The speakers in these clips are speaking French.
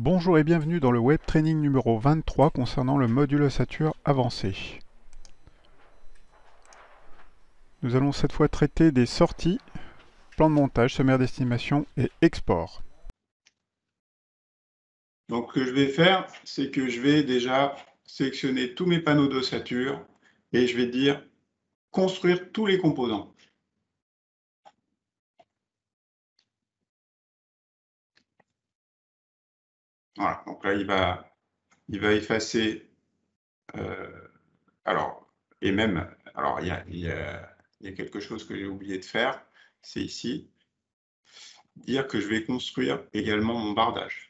Bonjour et bienvenue dans le web training numéro 23 concernant le module ossature avancé. Nous allons cette fois traiter des sorties, plan de montage, sommaire d'estimation et export. Donc ce que je vais faire, c'est que je vais déjà sélectionner tous mes panneaux d'ossature et je vais dire construire tous les composants. Voilà, donc là il va effacer. Il y a quelque chose que j'ai oublié de faire, c'est ici, dire que je vais construire également mon bardage.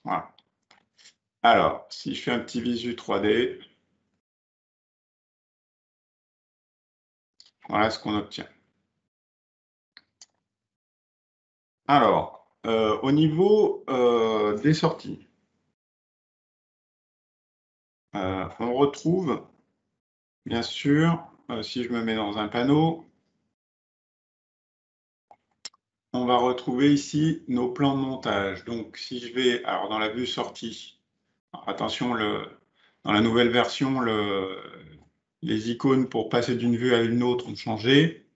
Voilà. Alors, si je fais un petit visu 3D, voilà ce qu'on obtient. Alors, au niveau des sorties, on retrouve, bien sûr, si je me mets dans un panneau, on va retrouver ici nos plans de montage. Donc, si je vais alors dans la vue sortie, attention, dans la nouvelle version, les icônes pour passer d'une vue à une autre ont changé.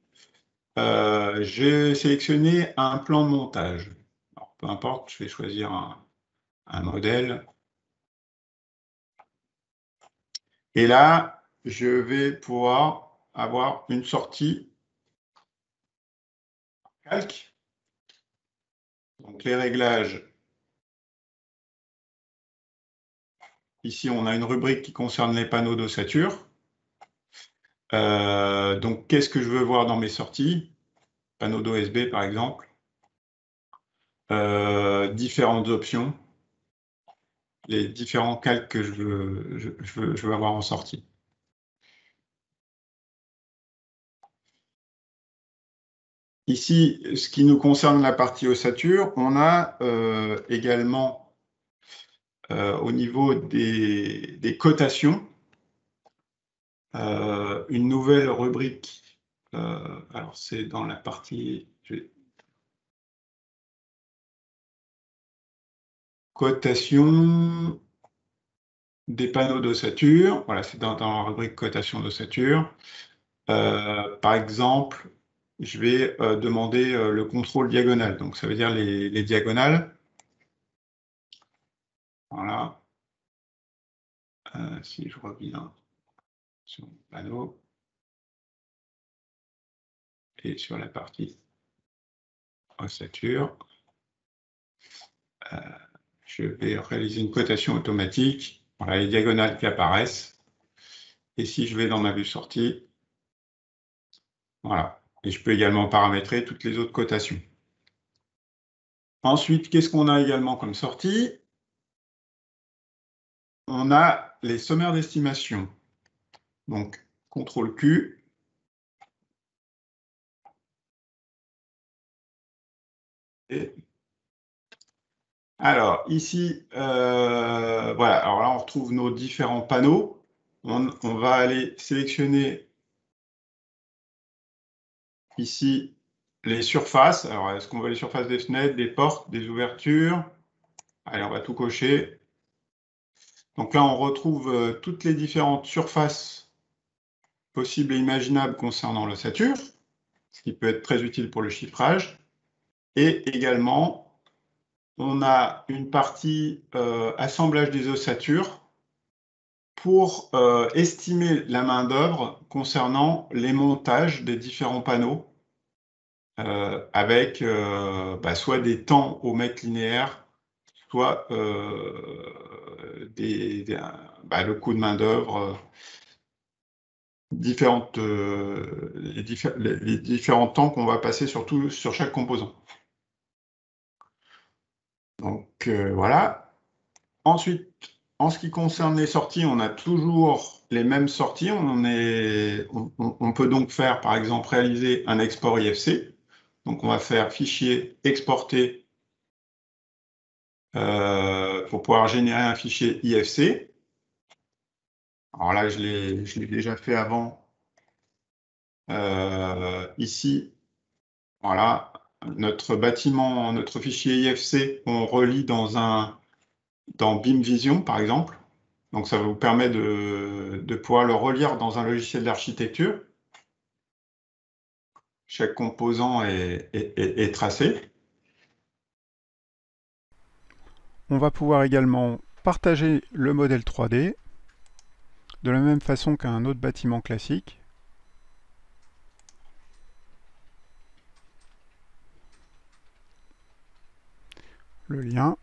J'ai sélectionné un plan de montage. Alors, peu importe, je vais choisir un modèle. Et là, je vais pouvoir avoir une sortie calque. Donc, les réglages. Ici, on a une rubrique qui concerne les panneaux d'ossature. Donc, qu'est-ce que je veux voir dans mes sorties? Panneau d'OSB, par exemple. Différentes options. Les différents calques que je veux avoir en sortie. Ici, ce qui nous concerne la partie ossature, on a également au niveau des cotations, une nouvelle rubrique. Alors, c'est dans la partie cotation des panneaux d'ossature. Voilà, c'est dans la rubrique cotation d'ossature. Par exemple, je vais demander le contrôle diagonal. Donc, ça veut dire les diagonales. Voilà. Si je reviens sur le panneau et sur la partie ossature, je vais réaliser une cotation automatique. Voilà les diagonales qui apparaissent. Et si je vais dans ma vue sortie, voilà. Et je peux également paramétrer toutes les autres cotations. Ensuite, qu'est-ce qu'on a également comme sortie? On a les sommaires d'estimation. Donc, CTRL Q. Et alors, ici, voilà. Alors là, on retrouve nos différents panneaux. On va aller sélectionner ici les surfaces. Alors, est-ce qu'on veut les surfaces des fenêtres, des portes, des ouvertures? Allez, on va tout cocher. Donc là, on retrouve toutes les différentes surfaces possibles et imaginables concernant l'ossature, ce qui peut être très utile pour le chiffrage. Et également, on a une partie assemblage des ossatures pour estimer la main-d'œuvre concernant les montages des différents panneaux avec soit des temps au mètre linéaire, soit le coût de main-d'œuvre, les différents temps qu'on va passer sur chaque composant. Donc voilà. Ensuite, En ce qui concerne les sorties, on a toujours les mêmes sorties. On peut donc faire, par exemple, réaliser un export IFC. Donc, on va faire fichier exporter pour pouvoir générer un fichier IFC. Alors là, je l'ai déjà fait avant. Ici, voilà, notre bâtiment, notre fichier IFC, on relie dans BIM-Vision, par exemple. Donc, ça vous permet de pouvoir le relire dans un logiciel d'architecture. Chaque composant est tracé. On va pouvoir également partager le modèle 3D de la même façon qu'un autre bâtiment classique. Le lien.